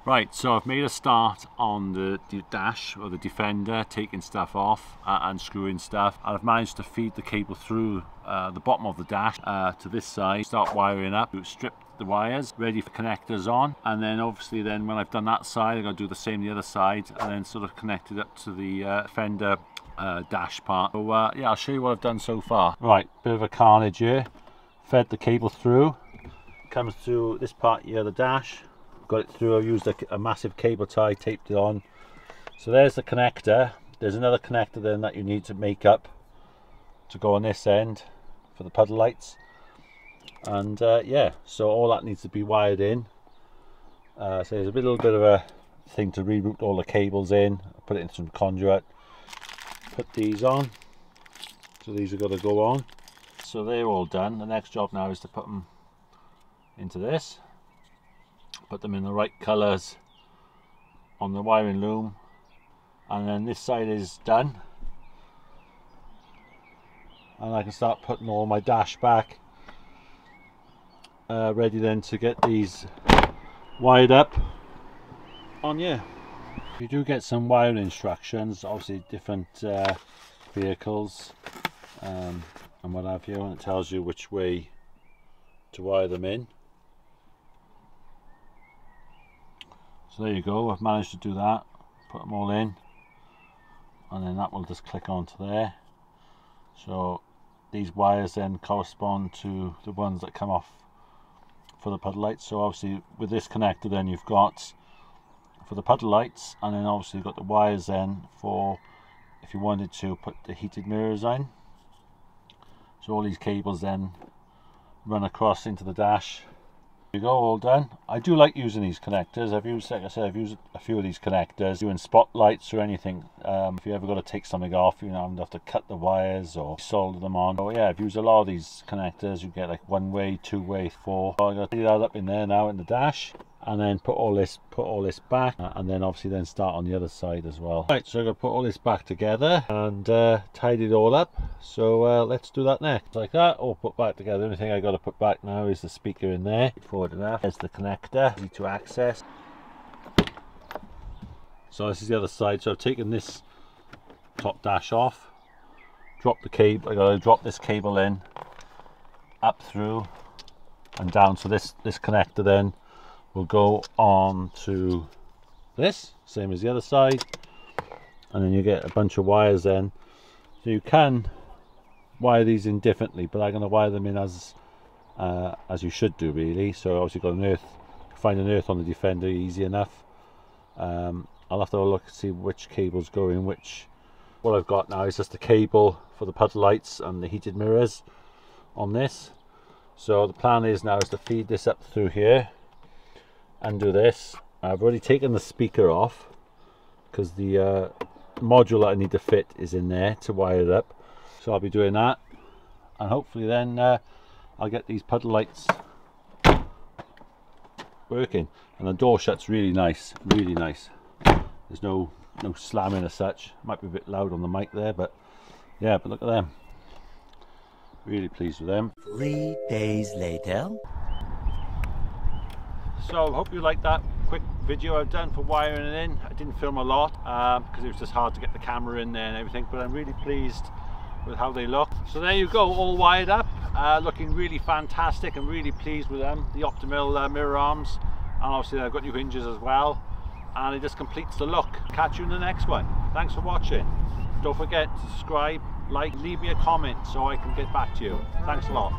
Right, so I've made a start on the dash or the defender, taking stuff off and screwing stuff. And I've managed to feed the cable through the bottom of the dash to this side, start wiring up, strip the wires, ready for connectors on. And then obviously then when I've done that side, I'm going to do the same the other side and then sort of connect it up to the fender dash part. So yeah, I'll show you what I've done so far. Right, bit of a carnage here. Fed the cable through, comes through this part here, the dash. Got it through. I've used a massive cable tie, taped it on. So there's the connector. There's another connector then that you need to make up to go on this end for the puddle lights. And yeah, so all that needs to be wired in. So there's a little bit of a thing to reroute all the cables in, put it into some conduit, put these on. So these are going to go on. So they're all done. The next job now is to put them into this. Put them in the right colours on the wiring loom, and then this side is done, and I can start putting all my dash back ready then to get these wired up on here. You do get some wiring instructions, obviously different vehicles and what have you, and it tells you which way to wire them in. So there you go, I've managed to do that, put them all in, and then that will just click onto there. So these wires then correspond to the ones that come off for the puddle lights. So obviously with this connector then you've got for the puddle lights, and then obviously you've got the wires then for if you wanted to put the heated mirrors on. So all these cables then run across into the dash. There you go, all done. I do like using these connectors. I've used, like I said, I've used a few of these connectors doing spotlights or anything. If you ever got to take something off, you know, you have to cut the wires or solder them on. So yeah, I've used a lot of these connectors. You get like 1-way, 2-way, 4. So I got to put that up in there now in the dash, and then put all this back, and then obviously then start on the other side as well. Right, so I'm going to put all this back together and tied it all up. So let's do that next. Like that, all put back together. The only thing I got to put back now is the speaker in there. Forward enough. There's the connector, easy to access. So this is the other side. So I've taken this top dash off, drop the cable. I got to drop this cable in, up through and down. So this connector then will go on to this, same as the other side, and then you get a bunch of wires then. So you can wire these in differently, but I'm going to wire them in as you should do really. So obviously got an earth, find an earth on the defender easy enough. I'll have to have a look and see which cables go in which. What I've got now is just a cable for the puddle lights and the heated mirrors on this. So the plan is now is to feed this up through here and do this. I've already taken the speaker off because the modular I need to fit is in there to wire it up. So I'll be doing that, and hopefully then I'll get these puddle lights working. And the door shuts really nice, really nice. There's no slamming as such. Might be a bit loud on the mic there, but yeah, but look at them. Really pleased with them. 3 days later. So I hope you liked that quick video I've done for wiring it in. I didn't film a lot because it was just hard to get the camera in there and everything, but I'm really pleased with how they look. So there you go, all wired up, looking really fantastic. I'm really pleased with them, the Optimill mirror arms, and obviously I've got new hinges as well, and it just completes the look. Catch you in the next one. Thanks for watching. Don't forget to subscribe, like, leave me a comment so I can get back to you. Thanks a lot.